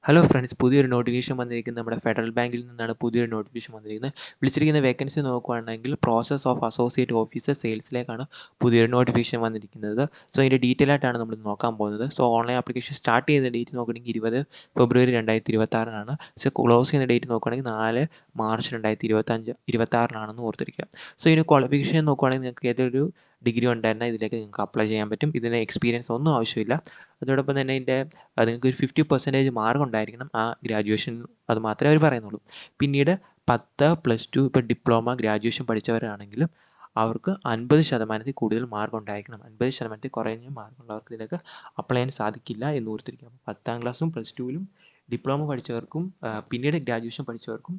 Hello friends, പുതിയൊരു notification വന്നിരിക്കുന്നത് നമ്മുടെ ഫെഡറൽ ബാങ്കിൽ നിന്നാണ്. പുതിയൊരു നോട്ടിഫിക്കേഷൻ വന്നിരിക്കുന്നത്. വിളിച്ചിരിക്കുന്ന വേക്കൻസി നോക്കുകയാണെങ്കിൽ പ്രോസസ് ഓഫ് അസോസിയേറ്റ് ഓഫീസർ സെയിൽസിലേക്കാണ് പുതിയൊരു നോട്ടിഫിക്കേഷൻ വന്നിരിക്കുന്നത്. സോ ഇതിൻ്റെ ഡീറ്റെയിൽ ആയിട്ടാണ് നമ്മൾ നോക്കാൻ പോകുന്നത്. സോ ഓൺലൈൻ ആപ്ലിക്കേഷൻ സ്റ്റാർട്ട് ചെയ്യുന്ന ഡേറ്റ് നോക്കുകയാണെങ്കിൽ 20 ഫെബ്രുവരി 2026. സോ ക്ലോസ് ചെയ്യുന്ന ഡേറ്റ് നോക്കുകയാണെങ്കിൽ 4 മാർച്ച് 2026 ഓർത്തിരിക്കുക. സോ ഇതിന് ക്വാളിഫിക്കേഷൻ നോക്കുകയാണെങ്കിൽ നിങ്ങൾക്ക് ഏതൊരു ഡിഗ്രി ഉണ്ടായിരുന്നാൽ ഇതിലേക്ക് നിങ്ങൾക്ക് അപ്ലൈ ചെയ്യാൻ പറ്റും. ഇതിന് എക്സ്പീരിയൻസ് ഒന്നും ആവശ്യമില്ല. അതോടൊപ്പം തന്നെ ഇതിൻ്റെ നിങ്ങൾക്ക് ഒരു 50% മാർക്ക് ഉണ്ടായിരിക്കണം ആ ഗ്രാജുവേഷൻ. അത് മാത്രമേ അവർ പറയുന്നുള്ളൂ. പിന്നീട് 10 +2 ഇപ്പോൾ ഡിപ്ലോമ ഗ്രാജുവേഷൻ പഠിച്ചവരാണെങ്കിലും അവർക്ക് 50% കൂടുതൽ മാർക്ക് ഉണ്ടായിരിക്കണം. 50% കുറഞ്ഞ മാർക്കുള്ളവർക്ക് ഇതിലേക്ക് അപ്ലൈ ചെയ്യാൻ സാധിക്കില്ല എന്ന് ഓർത്തിരിക്കുക. 10ാം ക്ലാസ്സും +2ലും ഡിപ്ലോമ പഠിച്ചവർക്കും പിന്നീട് ഗ്രാജുവേഷൻ പഠിച്ചവർക്കും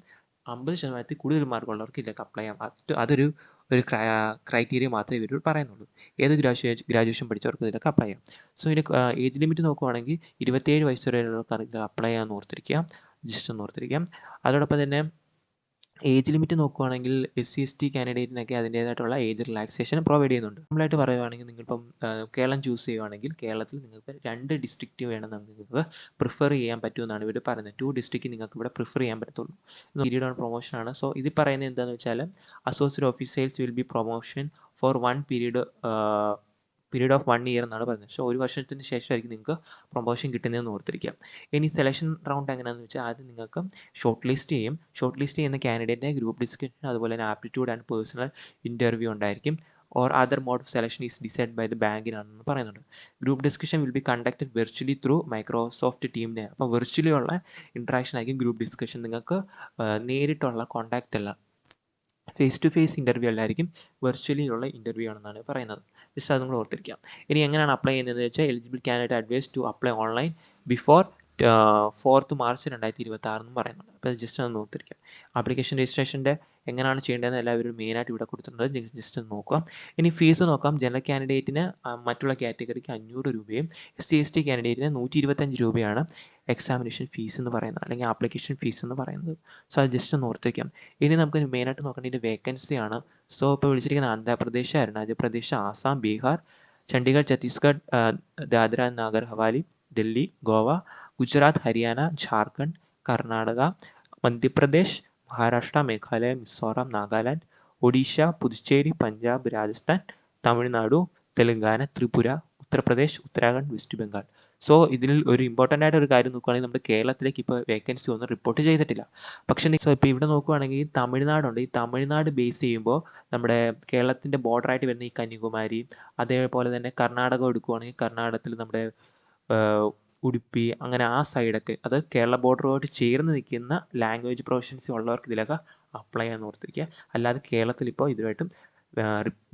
50% കൂടുതൽ മാർക്കുള്ളവർക്ക് ഇതിലേക്ക് അപ്ലൈ ചെയ്യാം. അതൊരു ക്രൈറ്റീരിയ മാത്രമേ ഇവർ പറയുന്നുള്ളൂ. ഏത് ഗ്രാജുവേഷൻ പഠിച്ചവർക്ക് ഇതിലേക്ക് അപ്ലൈ ചെയ്യാം. സോ ഇതിന് ഏജ് ലിമിറ്റ് നോക്കുവാണെങ്കിൽ 27 വയസ്സ് വരെയുള്ളവർക്ക് ഇത് അപ്ലൈ ചെയ്യാമെന്ന് ഓർത്തിരിക്കുക. ജസ്റ്റ് ഒന്ന് ഓർത്തിരിക്കാം. അതോടൊപ്പം തന്നെ ഏജ് ലിമിറ്റ് നോക്കുവാണെങ്കിൽ SC/ST കാൻഡിഡേറ്റിനൊക്കെ അതിൻ്റേതായിട്ടുള്ള ഏജ് റിലാക്സേഷൻ പ്രൊവൈഡ് ചെയ്യുന്നുണ്ട്. നമ്മളായിട്ട് പറയുവാണെങ്കിൽ നിങ്ങളിപ്പം കേരളം ചൂസ് ചെയ്യുവാണെങ്കിൽ കേരളത്തിൽ നിങ്ങൾക്ക് 2 ഡിസ്ട്രിക്റ്റ് വേണം നിങ്ങൾക്ക് പ്രിഫർ ചെയ്യാൻ പറ്റുമെന്നാണ് ഇവർ പറയുന്നത്. 2 ഡിസ്ട്രിക്റ്റ് നിങ്ങൾക്ക് ഇവിടെ പ്രിഫർ ചെയ്യാൻ പറ്റത്തുള്ളൂ. Period on പ്രൊമോഷനാണ്. സോ ഇത് പറയുന്നത് എന്താണെന്ന് വെച്ചാൽ associate officers will be promotion for 1 period of 1 year എന്നാണ് പറയുന്നത്. സോ ഒരു വർഷത്തിന് ശേഷമായിരിക്കും നിങ്ങൾക്ക് പ്രൊമോഷൻ കിട്ടുന്നതെന്ന് ഓർത്തിരിക്കുക. ഇനി സെലക്ഷൻ റൗണ്ട് എങ്ങനെയാണെന്ന് വെച്ചാൽ ആദ്യം നിങ്ങൾക്ക് ഷോർട്ട് ലിസ്റ്റ് ചെയ്യും. ഷോർട്ട് ലിസ്റ്റ് ചെയ്യുന്ന കാൻഡിഡേറ്റിനെ ഗ്രൂപ്പ് ഡിസ്കഷൻ അതുപോലെ തന്നെ ആപ്റ്റിറ്റ്യൂഡ് ആൻഡ് പേഴ്സണൽ ഇൻ്റർവ്യൂ ഉണ്ടായിരിക്കും. Or other mode of selection is decide by the ബാങ്കിനാണെന്ന് പറയുന്നുണ്ട്. Group discussion will be conducted virtually through Microsoft ടീമിനെ. അപ്പോൾ വെർച്വലി ഉള്ള ഇൻട്രാക്ഷൻ ആയിരിക്കും ഗ്രൂപ്പ് ഡിസ്കഷൻ. നിങ്ങൾക്ക് നേരിട്ടുള്ള കോൺടാക്റ്റ് അല്ല, ഫേസ് ടു ഫേസ് ഇൻ്റർവ്യൂ അല്ലായിരിക്കും, വെർച്വലിയുള്ള ഇൻ്റർവ്യൂ ആണെന്നാണ് പറയുന്നത്. ജസ്റ്റ് അത് നിങ്ങൾ ഓർത്തിരിക്കാം. ഇനി എങ്ങനെയാണ് അപ്ലൈ ചെയ്യുന്നതെന്ന് വെച്ചാൽ eligible candidate advise to apply online before 4 March 2026 എന്നും പറയുന്നുണ്ട്. അപ്പോൾ ജസ്റ്റ് ഒന്ന് ഓർത്തിരിക്കാം. ആപ്ലിക്കേഷൻ രജിസ്ട്രേഷൻ്റെ എങ്ങനെയാണ് ചെയ്യേണ്ടതെന്ന് എല്ലാവരും മെയിനായിട്ട് ഇവിടെ കൊടുത്തിട്ടുണ്ട്. ജസ്റ്റ് ഒന്ന് നോക്കാം. ഇനി ഫീസ് നോക്കാം. ജനറൽ കാൻഡിഡേറ്റിന് മറ്റുള്ള കാറ്റഗറിക്ക് 500 രൂപയും SC/ST കാൻഡിഡേറ്റിന് 125 രൂപയാണ് എക്സാമിനേഷൻ ഫീസ് എന്ന് പറയുന്നത്, അല്ലെങ്കിൽ ആപ്ലിക്കേഷൻ ഫീസ് എന്ന് പറയുന്നത്. സോ അത് ജസ്റ്റ് ഒന്ന് ഓർത്തിരിക്കാം. ഇനി നമുക്ക് മെയിനായിട്ട് നോക്കേണ്ടത് വേക്കൻസിയാണ്. സോ ഇപ്പോൾ വിളിച്ചിരിക്കുന്ന Andhra Pradesh, Arunachal Pradesh, Assam, Bihar, Chandigarh, Chhattisgarh, Dadra and Nagar Haveli, Delhi, Goa, Gujarat, Haryana, Jharkhand, Karnataka, Madhya Pradesh, Maharashtra, Meghalaya, Mizoram, Nagaland, Odisha, Puducherry, Punjab, Rajasthan, Tamil Nadu, Telangana, Tripura, Uttar Pradesh, Uttarakhand, West Bengal. So ഇതിൽ ഒരു ഇമ്പോർട്ടൻ്റ് ആയിട്ട് ഒരു കാര്യം നോക്കുകയാണെങ്കിൽ നമ്മുടെ കേരളത്തിലേക്ക് ഇപ്പോൾ വേക്കൻസി ഒന്നും റിപ്പോർട്ട് ചെയ്തിട്ടില്ല. പക്ഷേ ഇപ്പോൾ ഇവിടെ നോക്കുകയാണെങ്കിൽ തമിഴ്നാടുണ്ട്. ഈ തമിഴ്നാട് ബേസ് ചെയ്യുമ്പോൾ നമ്മുടെ കേരളത്തിൻ്റെ ബോർഡറായിട്ട് വരുന്ന ഈ കന്യാകുമാരി, അതേപോലെ തന്നെ കർണാടക എടുക്കുകയാണെങ്കിൽ കർണാടകത്തിൽ നമ്മുടെ ഉടുപ്പി, അങ്ങനെ ആ സൈഡൊക്കെ, അത് കേരള ബോർഡറുമായിട്ട് ചേർന്ന് നിൽക്കുന്ന ലാംഗ്വേജ് പ്രൊഫഷൻസി ഉള്ളവർക്ക് ഇതിലൊക്കെ അപ്ലൈ ചെയ്യാൻ ഓർത്തിരിക്കുക. അല്ലാതെ കേരളത്തിൽ ഇപ്പോൾ ഇതുമായിട്ടും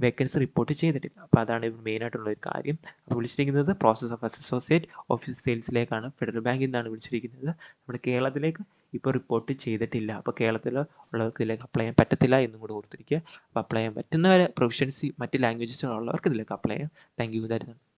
വേക്കൻസി റിപ്പോർട്ട് ചെയ്തിട്ടില്ല. അപ്പോൾ അതാണ് മെയിനായിട്ടുള്ള ഒരു കാര്യം. അപ്പോൾ വിളിച്ചിരിക്കുന്നത് പ്രോസസ് ഓഫ് അസോസിയേറ്റ് ഓഫീസ് സെയിൽസിലേക്കാണ്. ഫെഡറൽ ബാങ്കിൽ നിന്നാണ് വിളിച്ചിരിക്കുന്നത്. നമ്മുടെ കേരളത്തിലേക്ക് ഇപ്പോൾ റിപ്പോർട്ട് ചെയ്തിട്ടില്ല. അപ്പോൾ കേരളത്തിൽ ഉള്ളവർക്ക് ഇതിലേക്ക് അപ്ലൈ ചെയ്യാൻ പറ്റത്തില്ല എന്നും കൂടെ ഓർത്തിരിക്കുക. അപ്പോൾ അപ്ലൈ ചെയ്യാൻ പറ്റുന്നവരെ പ്രൊഫഷൻസി മറ്റ് ലാംഗ്വേജസിലുള്ളവർക്ക് ഇതിലേക്ക് അപ്ലൈ ചെയ്യാം. Thank you.